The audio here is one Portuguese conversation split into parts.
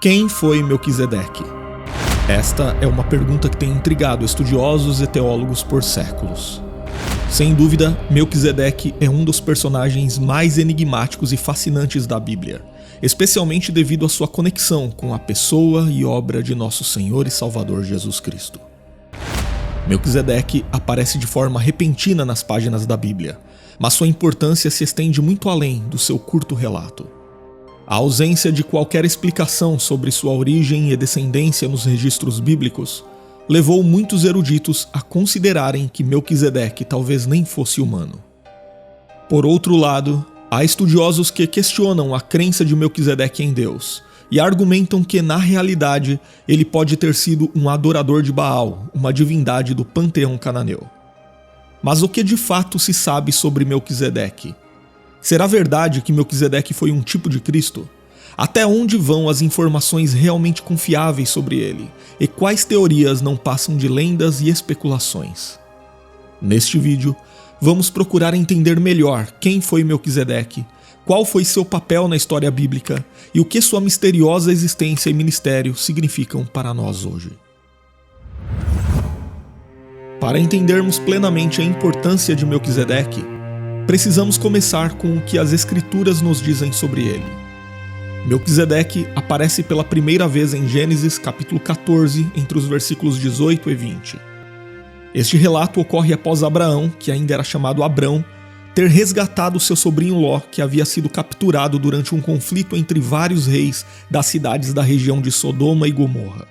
Quem foi Melquisedeque? Esta é uma pergunta que tem intrigado estudiosos e teólogos por séculos. Sem dúvida, Melquisedeque é um dos personagens mais enigmáticos e fascinantes da Bíblia, especialmente devido à sua conexão com a pessoa e obra de nosso Senhor e Salvador Jesus Cristo. Melquisedeque aparece de forma repentina nas páginas da Bíblia, mas sua importância se estende muito além do seu curto relato. A ausência de qualquer explicação sobre sua origem e descendência nos registros bíblicos levou muitos eruditos a considerarem que Melquisedeque talvez nem fosse humano. Por outro lado, há estudiosos que questionam a crença de Melquisedeque em Deus e argumentam que, na realidade, ele pode ter sido um adorador de Baal, uma divindade do panteão cananeu. Mas o que de fato se sabe sobre Melquisedeque? Será verdade que Melquisedeque foi um tipo de Cristo? Até onde vão as informações realmente confiáveis sobre ele? E quais teorias não passam de lendas e especulações? Neste vídeo, vamos procurar entender melhor quem foi Melquisedeque, qual foi seu papel na história bíblica e o que sua misteriosa existência e ministério significam para nós hoje. Para entendermos plenamente a importância de Melquisedeque, precisamos começar com o que as Escrituras nos dizem sobre ele. Melquisedeque aparece pela primeira vez em Gênesis capítulo 14, entre os versículos 18 e 20. Este relato ocorre após Abraão, que ainda era chamado Abrão, ter resgatado seu sobrinho Ló, que havia sido capturado durante um conflito entre vários reis das cidades da região de Sodoma e Gomorra.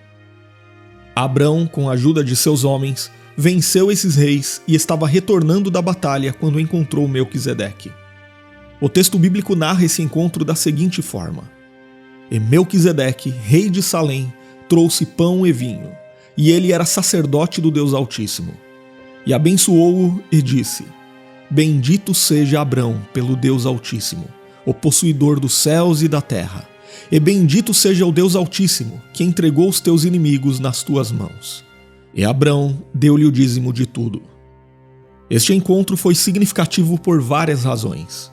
Abrão, com a ajuda de seus homens, venceu esses reis e estava retornando da batalha quando encontrou Melquisedeque. O texto bíblico narra esse encontro da seguinte forma: E Melquisedeque, rei de Salém, trouxe pão e vinho, e ele era sacerdote do Deus Altíssimo. E abençoou-o e disse: Bendito seja Abrão pelo Deus Altíssimo, o possuidor dos céus e da terra, e bendito seja o Deus Altíssimo, que entregou os teus inimigos nas tuas mãos. E Abrão deu-lhe o dízimo de tudo. Este encontro foi significativo por várias razões.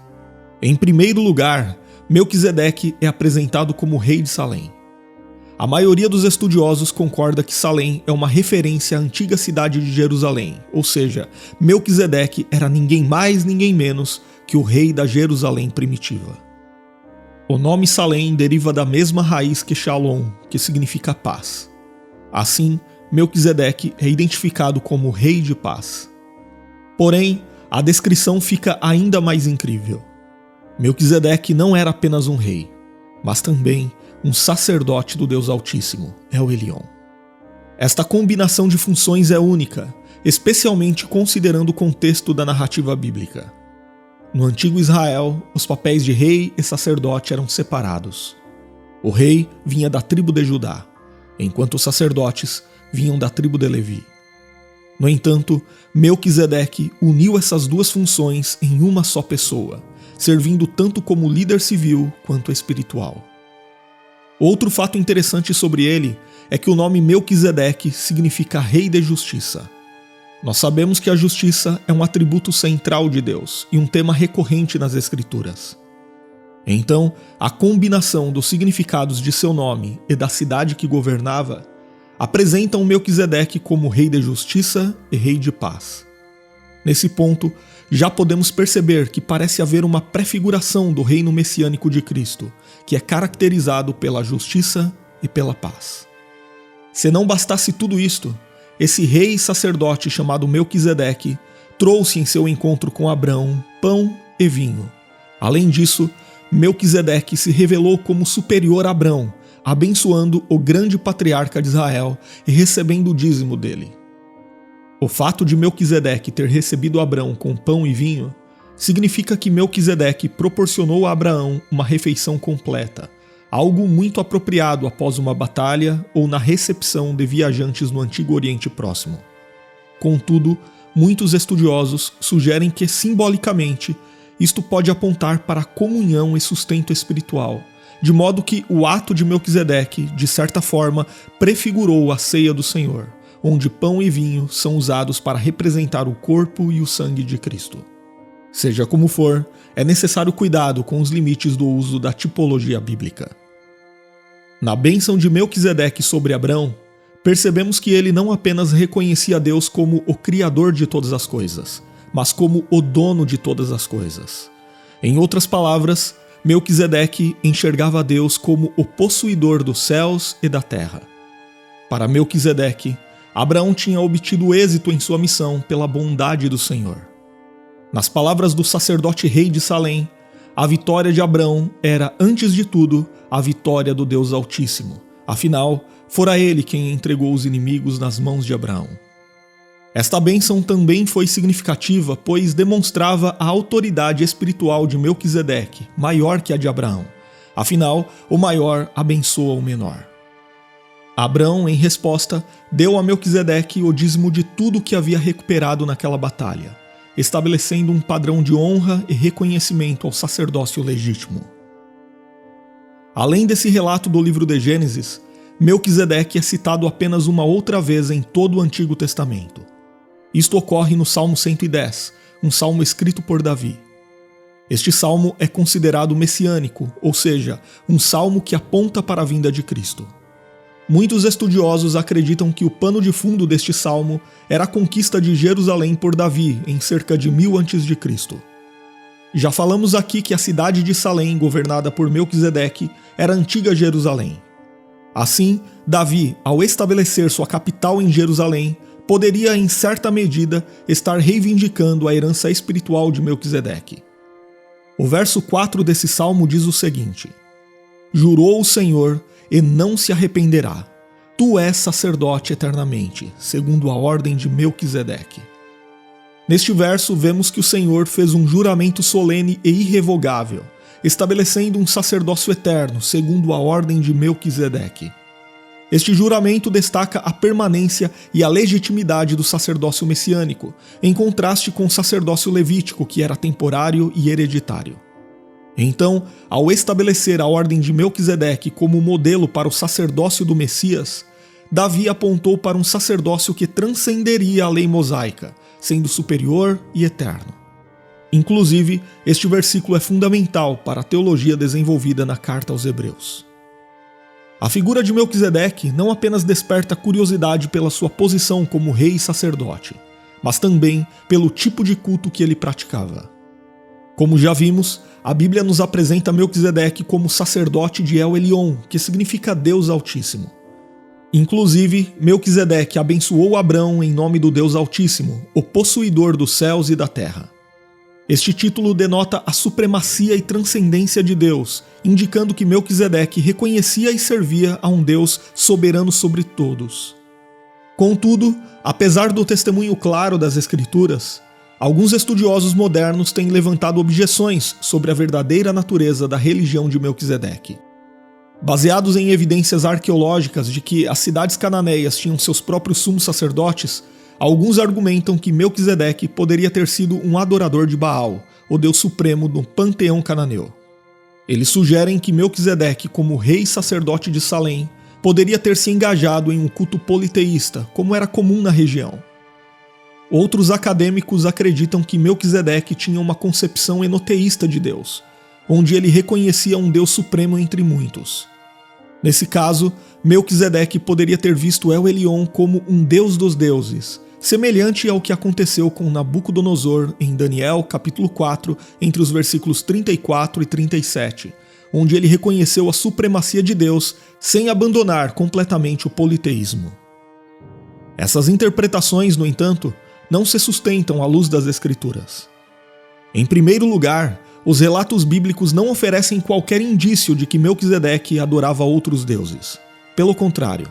Em primeiro lugar, Melquisedeque é apresentado como rei de Salém. A maioria dos estudiosos concorda que Salém é uma referência à antiga cidade de Jerusalém, ou seja, Melquisedeque era ninguém mais, ninguém menos que o rei da Jerusalém primitiva. O nome Salém deriva da mesma raiz que Shalom, que significa paz. Assim, Melquisedeque é identificado como rei de paz. Porém, a descrição fica ainda mais incrível. Melquisedeque não era apenas um rei, mas também um sacerdote do Deus Altíssimo, El Elyon. Esta combinação de funções é única, especialmente considerando o contexto da narrativa bíblica. No antigo Israel, os papéis de rei e sacerdote eram separados. O rei vinha da tribo de Judá, enquanto os sacerdotes vinham da tribo de Levi. No entanto, Melquisedeque uniu essas duas funções em uma só pessoa, servindo tanto como líder civil quanto espiritual. Outro fato interessante sobre ele é que o nome Melquisedeque significa rei de justiça. Nós sabemos que a justiça é um atributo central de Deus e um tema recorrente nas Escrituras. Então, a combinação dos significados de seu nome e da cidade que governava apresentam Melquisedeque como rei de justiça e rei de paz. Nesse ponto, já podemos perceber que parece haver uma prefiguração do reino messiânico de Cristo, que é caracterizado pela justiça e pela paz. Se não bastasse tudo isto, esse rei e sacerdote chamado Melquisedeque trouxe em seu encontro com Abrão pão e vinho. Além disso, Melquisedeque se revelou como superior a Abrão, abençoando o grande patriarca de Israel e recebendo o dízimo dele. O fato de Melquisedeque ter recebido Abrão com pão e vinho significa que Melquisedeque proporcionou a Abraão uma refeição completa, algo muito apropriado após uma batalha ou na recepção de viajantes no Antigo Oriente Próximo. Contudo, muitos estudiosos sugerem que, simbolicamente, isto pode apontar para a comunhão e sustento espiritual, de modo que o ato de Melquisedeque, de certa forma, prefigurou a ceia do Senhor, onde pão e vinho são usados para representar o corpo e o sangue de Cristo. Seja como for, é necessário cuidado com os limites do uso da tipologia bíblica. Na bênção de Melquisedeque sobre Abrão, percebemos que ele não apenas reconhecia Deus como o Criador de todas as coisas, mas como o dono de todas as coisas. Em outras palavras, Melquisedeque enxergava Deus como o possuidor dos céus e da terra. Para Melquisedeque, Abraão tinha obtido êxito em sua missão pela bondade do Senhor. Nas palavras do sacerdote rei de Salém, a vitória de Abrão era, antes de tudo, a vitória do Deus Altíssimo. Afinal, fora ele quem entregou os inimigos nas mãos de Abraão. Esta bênção também foi significativa, pois demonstrava a autoridade espiritual de Melquisedeque, maior que a de Abraão. Afinal, o maior abençoa o menor. Abrão, em resposta, deu a Melquisedeque o dízimo de tudo que havia recuperado naquela batalha, estabelecendo um padrão de honra e reconhecimento ao sacerdócio legítimo. Além desse relato do livro de Gênesis, Melquisedeque é citado apenas uma outra vez em todo o Antigo Testamento. Isto ocorre no Salmo 110, um salmo escrito por Davi. Este salmo é considerado messiânico, ou seja, um salmo que aponta para a vinda de Cristo. Muitos estudiosos acreditam que o pano de fundo deste salmo era a conquista de Jerusalém por Davi em cerca de 1000 a.C. Já falamos aqui que a cidade de Salém, governada por Melquisedeque, era a antiga Jerusalém. Assim, Davi, ao estabelecer sua capital em Jerusalém, poderia, em certa medida, estar reivindicando a herança espiritual de Melquisedeque. O verso 4 desse salmo diz o seguinte: Jurou o Senhor e não se arrependerá. Tu és sacerdote eternamente, segundo a ordem de Melquisedeque. Neste verso, vemos que o Senhor fez um juramento solene e irrevogável, estabelecendo um sacerdócio eterno, segundo a ordem de Melquisedeque. Este juramento destaca a permanência e a legitimidade do sacerdócio messiânico, em contraste com o sacerdócio levítico, que era temporário e hereditário. Então, ao estabelecer a ordem de Melquisedeque como modelo para o sacerdócio do Messias, Davi apontou para um sacerdócio que transcenderia a lei mosaica, sendo superior e eterno. Inclusive, este versículo é fundamental para a teologia desenvolvida na carta aos Hebreus. A figura de Melquisedeque não apenas desperta curiosidade pela sua posição como rei e sacerdote, mas também pelo tipo de culto que ele praticava. Como já vimos, a Bíblia nos apresenta Melquisedeque como sacerdote de El Elyon, que significa Deus Altíssimo. Inclusive, Melquisedeque abençoou Abrão em nome do Deus Altíssimo, o possuidor dos céus e da terra. Este título denota a supremacia e transcendência de Deus, indicando que Melquisedeque reconhecia e servia a um Deus soberano sobre todos. Contudo, apesar do testemunho claro das Escrituras, alguns estudiosos modernos têm levantado objeções sobre a verdadeira natureza da religião de Melquisedeque. Baseados em evidências arqueológicas de que as cidades cananeias tinham seus próprios sumos sacerdotes, alguns argumentam que Melquisedeque poderia ter sido um adorador de Baal, o deus supremo do panteão cananeu. Eles sugerem que Melquisedeque, como rei sacerdote de Salém, poderia ter se engajado em um culto politeísta, como era comum na região. Outros acadêmicos acreditam que Melquisedeque tinha uma concepção enoteísta de Deus, onde ele reconhecia um Deus supremo entre muitos. Nesse caso, Melquisedeque poderia ter visto El Elyon como um deus dos deuses, semelhante ao que aconteceu com Nabucodonosor em Daniel capítulo 4, entre os versículos 34 e 37, onde ele reconheceu a supremacia de Deus sem abandonar completamente o politeísmo. Essas interpretações, no entanto, não se sustentam à luz das Escrituras. Em primeiro lugar, os relatos bíblicos não oferecem qualquer indício de que Melquisedeque adorava outros deuses. Pelo contrário,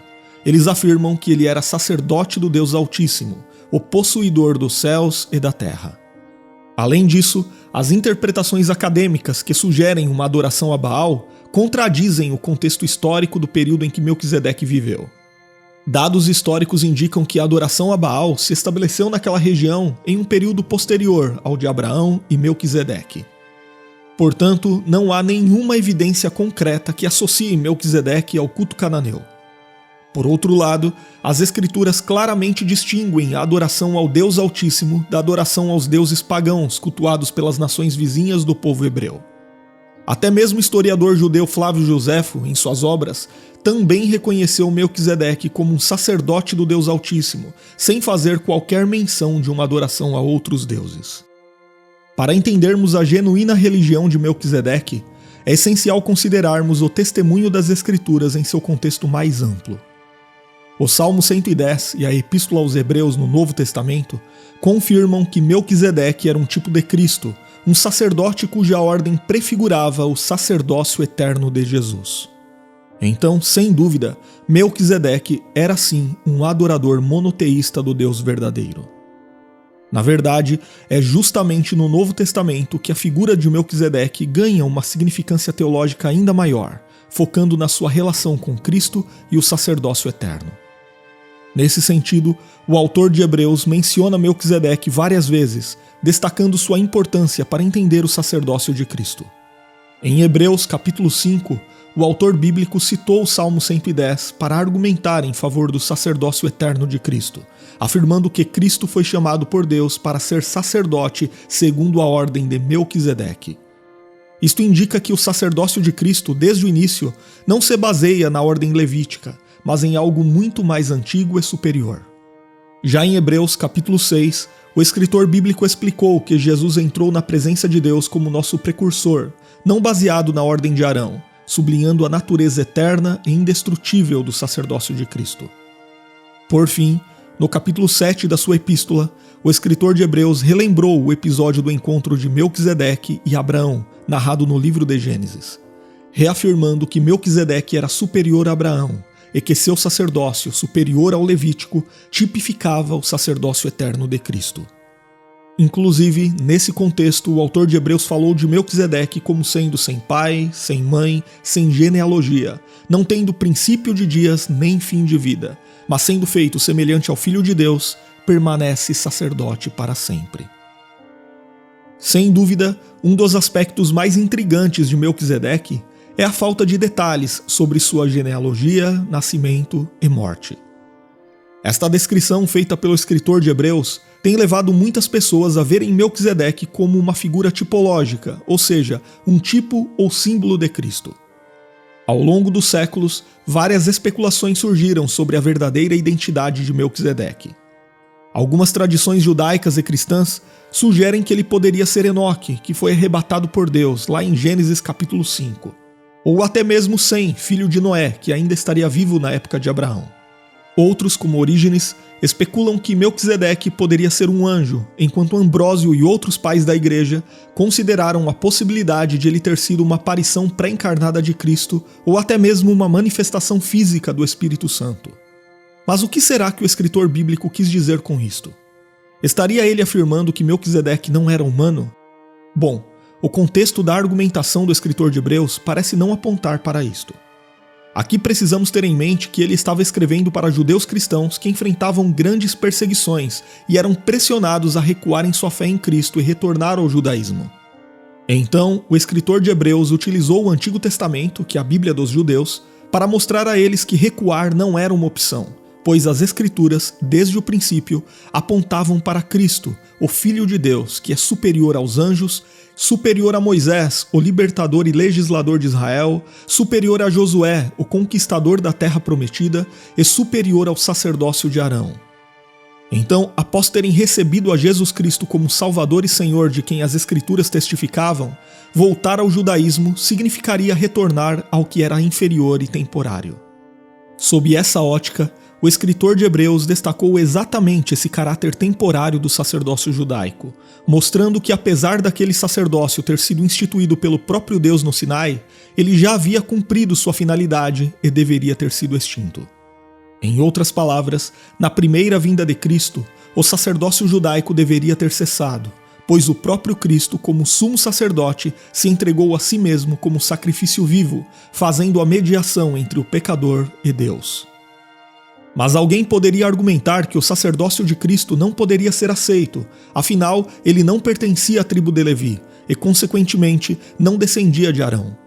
eles afirmam que ele era sacerdote do Deus Altíssimo, o possuidor dos céus e da terra. Além disso, as interpretações acadêmicas que sugerem uma adoração a Baal contradizem o contexto histórico do período em que Melquisedeque viveu. Dados históricos indicam que a adoração a Baal se estabeleceu naquela região em um período posterior ao de Abraão e Melquisedeque. Portanto, não há nenhuma evidência concreta que associe Melquisedeque ao culto cananeu. Por outro lado, as Escrituras claramente distinguem a adoração ao Deus Altíssimo da adoração aos deuses pagãos cultuados pelas nações vizinhas do povo hebreu. Até mesmo o historiador judeu Flávio Joséfo, em suas obras, também reconheceu Melquisedeque como um sacerdote do Deus Altíssimo, sem fazer qualquer menção de uma adoração a outros deuses. Para entendermos a genuína religião de Melquisedeque, é essencial considerarmos o testemunho das Escrituras em seu contexto mais amplo. O Salmo 110 e a Epístola aos Hebreus no Novo Testamento confirmam que Melquisedeque era um tipo de Cristo, um sacerdote cuja ordem prefigurava o sacerdócio eterno de Jesus. Então, sem dúvida, Melquisedeque era sim um adorador monoteísta do Deus verdadeiro. Na verdade, é justamente no Novo Testamento que a figura de Melquisedeque ganha uma significância teológica ainda maior, focando na sua relação com Cristo e o sacerdócio eterno. Nesse sentido, o autor de Hebreus menciona Melquisedeque várias vezes, destacando sua importância para entender o sacerdócio de Cristo. Em Hebreus capítulo 5, o autor bíblico citou o Salmo 110 para argumentar em favor do sacerdócio eterno de Cristo, afirmando que Cristo foi chamado por Deus para ser sacerdote segundo a ordem de Melquisedeque. Isto indica que o sacerdócio de Cristo, desde o início, não se baseia na ordem levítica, mas em algo muito mais antigo e superior. Já em Hebreus capítulo 6, o escritor bíblico explicou que Jesus entrou na presença de Deus como nosso precursor, não baseado na ordem de Arão, sublinhando a natureza eterna e indestrutível do sacerdócio de Cristo. Por fim, no capítulo 7 da sua epístola, o escritor de Hebreus relembrou o episódio do encontro de Melquisedeque e Abraão, narrado no livro de Gênesis, reafirmando que Melquisedeque era superior a Abraão, e que seu sacerdócio, superior ao levítico, tipificava o sacerdócio eterno de Cristo. Inclusive, nesse contexto, o autor de Hebreus falou de Melquisedeque como sendo sem pai, sem mãe, sem genealogia, não tendo princípio de dias nem fim de vida, mas sendo feito semelhante ao Filho de Deus, permanece sacerdote para sempre. Sem dúvida, um dos aspectos mais intrigantes de Melquisedeque é a falta de detalhes sobre sua genealogia, nascimento e morte. Esta descrição feita pelo escritor de Hebreus tem levado muitas pessoas a verem Melquisedeque como uma figura tipológica, ou seja, um tipo ou símbolo de Cristo. Ao longo dos séculos, várias especulações surgiram sobre a verdadeira identidade de Melquisedeque. Algumas tradições judaicas e cristãs sugerem que ele poderia ser Enoque, que foi arrebatado por Deus, lá em Gênesis capítulo 5. Ou até mesmo Sem, filho de Noé, que ainda estaria vivo na época de Abraão. Outros, como Orígenes, especulam que Melquisedeque poderia ser um anjo, enquanto Ambrósio e outros pais da igreja consideraram a possibilidade de ele ter sido uma aparição pré-encarnada de Cristo ou até mesmo uma manifestação física do Espírito Santo. Mas o que será que o escritor bíblico quis dizer com isto? Estaria ele afirmando que Melquisedeque não era humano? Bom, o contexto da argumentação do escritor de Hebreus parece não apontar para isto. Aqui precisamos ter em mente que ele estava escrevendo para judeus cristãos que enfrentavam grandes perseguições e eram pressionados a recuar em sua fé em Cristo e retornar ao judaísmo. Então, o escritor de Hebreus utilizou o Antigo Testamento, que é a Bíblia dos judeus, para mostrar a eles que recuar não era uma opção, pois as Escrituras, desde o princípio, apontavam para Cristo, o Filho de Deus, que é superior aos anjos, superior a Moisés, o libertador e legislador de Israel, superior a Josué, o conquistador da terra prometida, e superior ao sacerdócio de Arão. Então, após terem recebido a Jesus Cristo como Salvador e Senhor de quem as Escrituras testificavam, voltar ao judaísmo significaria retornar ao que era inferior e temporário. Sob essa ótica, o escritor de Hebreus destacou exatamente esse caráter temporário do sacerdócio judaico, mostrando que apesar daquele sacerdócio ter sido instituído pelo próprio Deus no Sinai, ele já havia cumprido sua finalidade e deveria ter sido extinto. Em outras palavras, na primeira vinda de Cristo, o sacerdócio judaico deveria ter cessado, pois o próprio Cristo, como sumo sacerdote, se entregou a si mesmo como sacrifício vivo, fazendo a mediação entre o pecador e Deus. Mas alguém poderia argumentar que o sacerdócio de Cristo não poderia ser aceito, afinal, ele não pertencia à tribo de Levi e, consequentemente, não descendia de Arão.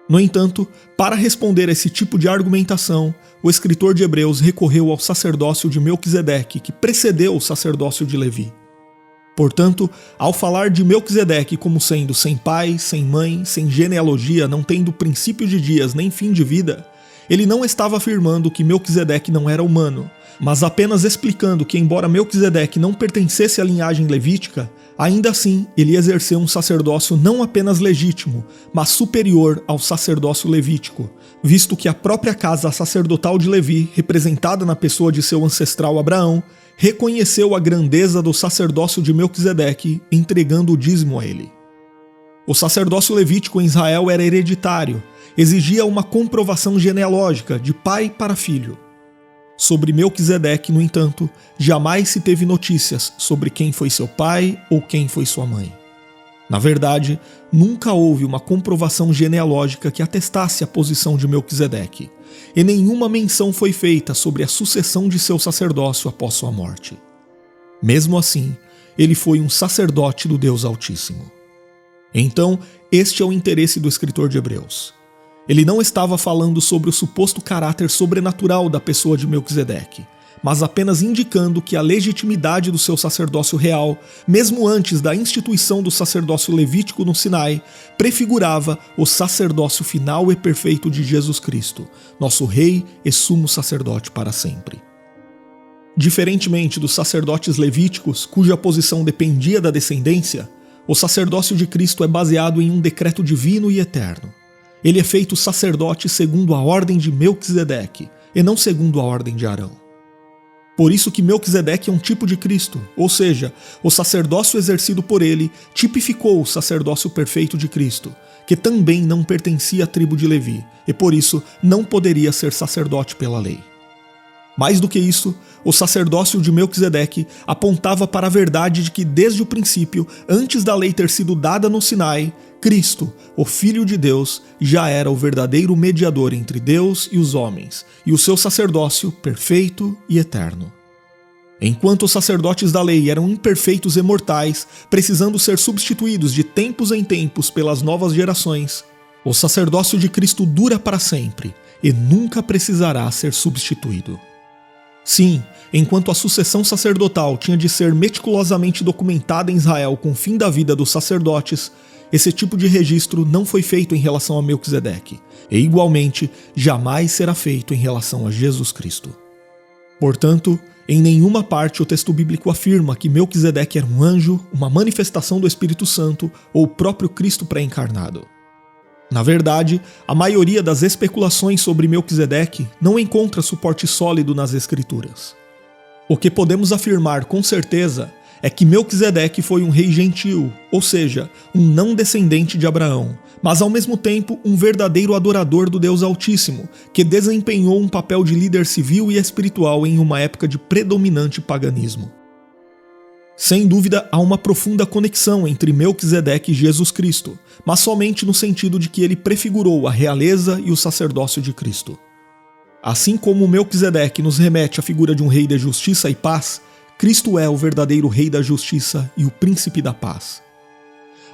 No entanto, para responder a esse tipo de argumentação, o escritor de Hebreus recorreu ao sacerdócio de Melquisedeque, que precedeu o sacerdócio de Levi. Portanto, ao falar de Melquisedeque como sendo sem pai, sem mãe, sem genealogia, não tendo princípio de dias nem fim de vida, ele não estava afirmando que Melquisedeque não era humano, mas apenas explicando que, embora Melquisedeque não pertencesse à linhagem levítica, ainda assim ele exerceu um sacerdócio não apenas legítimo, mas superior ao sacerdócio levítico, visto que a própria casa sacerdotal de Levi, representada na pessoa de seu ancestral Abraão, reconheceu a grandeza do sacerdócio de Melquisedeque, entregando o dízimo a ele. O sacerdócio levítico em Israel era hereditário, exigia uma comprovação genealógica de pai para filho. Sobre Melquisedeque, no entanto, jamais se teve notícias sobre quem foi seu pai ou quem foi sua mãe. Na verdade, nunca houve uma comprovação genealógica que atestasse a posição de Melquisedeque, e nenhuma menção foi feita sobre a sucessão de seu sacerdócio após sua morte. Mesmo assim, ele foi um sacerdote do Deus Altíssimo. Então, este é o interesse do escritor de Hebreus. Ele não estava falando sobre o suposto caráter sobrenatural da pessoa de Melquisedeque, mas apenas indicando que a legitimidade do seu sacerdócio real, mesmo antes da instituição do sacerdócio levítico no Sinai, prefigurava o sacerdócio final e perfeito de Jesus Cristo, nosso Rei e sumo sacerdote para sempre. Diferentemente dos sacerdotes levíticos, cuja posição dependia da descendência, o sacerdócio de Cristo é baseado em um decreto divino e eterno. Ele é feito sacerdote segundo a ordem de Melquisedeque, e não segundo a ordem de Arão. Por isso que Melquisedeque é um tipo de Cristo, ou seja, o sacerdócio exercido por ele tipificou o sacerdócio perfeito de Cristo, que também não pertencia à tribo de Levi, e por isso não poderia ser sacerdote pela lei. Mais do que isso, o sacerdócio de Melquisedeque apontava para a verdade de que desde o princípio, antes da lei ter sido dada no Sinai, Cristo, o Filho de Deus, já era o verdadeiro mediador entre Deus e os homens, e o seu sacerdócio perfeito e eterno. Enquanto os sacerdotes da lei eram imperfeitos e mortais, precisando ser substituídos de tempos em tempos pelas novas gerações, o sacerdócio de Cristo dura para sempre e nunca precisará ser substituído. Sim, enquanto a sucessão sacerdotal tinha de ser meticulosamente documentada em Israel com o fim da vida dos sacerdotes, esse tipo de registro não foi feito em relação a Melquisedeque, e igualmente jamais será feito em relação a Jesus Cristo. Portanto, em nenhuma parte o texto bíblico afirma que Melquisedeque era um anjo, uma manifestação do Espírito Santo ou o próprio Cristo pré-encarnado. Na verdade, a maioria das especulações sobre Melquisedeque não encontra suporte sólido nas Escrituras. O que podemos afirmar com certeza é que Melquisedeque foi um rei gentil, ou seja, um não descendente de Abraão, mas ao mesmo tempo um verdadeiro adorador do Deus Altíssimo, que desempenhou um papel de líder civil e espiritual em uma época de predominante paganismo. Sem dúvida, há uma profunda conexão entre Melquisedeque e Jesus Cristo, mas somente no sentido de que ele prefigurou a realeza e o sacerdócio de Cristo. Assim como Melquisedeque nos remete à figura de um rei de justiça e paz, Cristo é o verdadeiro Rei da Justiça e o Príncipe da Paz.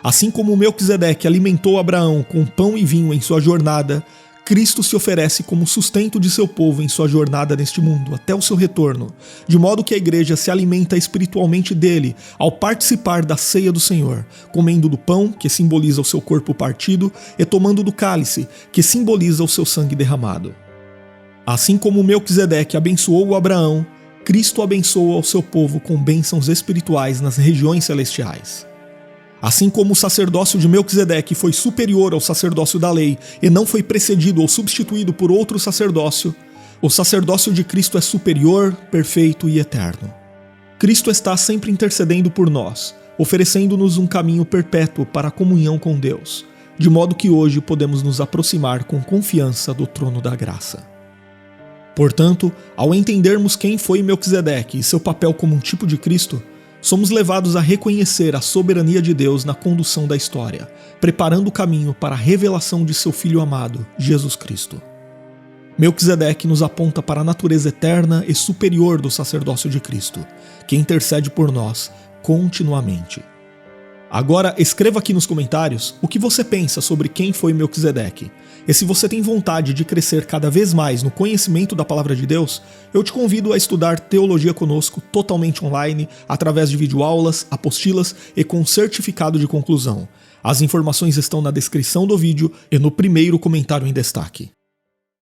Assim como Melquisedeque alimentou Abraão com pão e vinho em sua jornada, Cristo se oferece como sustento de seu povo em sua jornada neste mundo, até o seu retorno, de modo que a igreja se alimenta espiritualmente dele ao participar da ceia do Senhor, comendo do pão, que simboliza o seu corpo partido, e tomando do cálice, que simboliza o seu sangue derramado. Assim como Melquisedeque abençoou Abraão, Cristo abençoa o seu povo com bênçãos espirituais nas regiões celestiais. Assim como o sacerdócio de Melquisedeque foi superior ao sacerdócio da lei e não foi precedido ou substituído por outro sacerdócio, o sacerdócio de Cristo é superior, perfeito e eterno. Cristo está sempre intercedendo por nós, oferecendo-nos um caminho perpétuo para a comunhão com Deus, de modo que hoje podemos nos aproximar com confiança do trono da graça. Portanto, ao entendermos quem foi Melquisedeque e seu papel como um tipo de Cristo, somos levados a reconhecer a soberania de Deus na condução da história, preparando o caminho para a revelação de seu Filho amado, Jesus Cristo. Melquisedeque nos aponta para a natureza eterna e superior do sacerdócio de Cristo, que intercede por nós continuamente. Agora escreva aqui nos comentários o que você pensa sobre quem foi Melquisedeque. E se você tem vontade de crescer cada vez mais no conhecimento da palavra de Deus, eu te convido a estudar teologia conosco totalmente online, através de videoaulas, apostilas e com certificado de conclusão. As informações estão na descrição do vídeo e no primeiro comentário em destaque.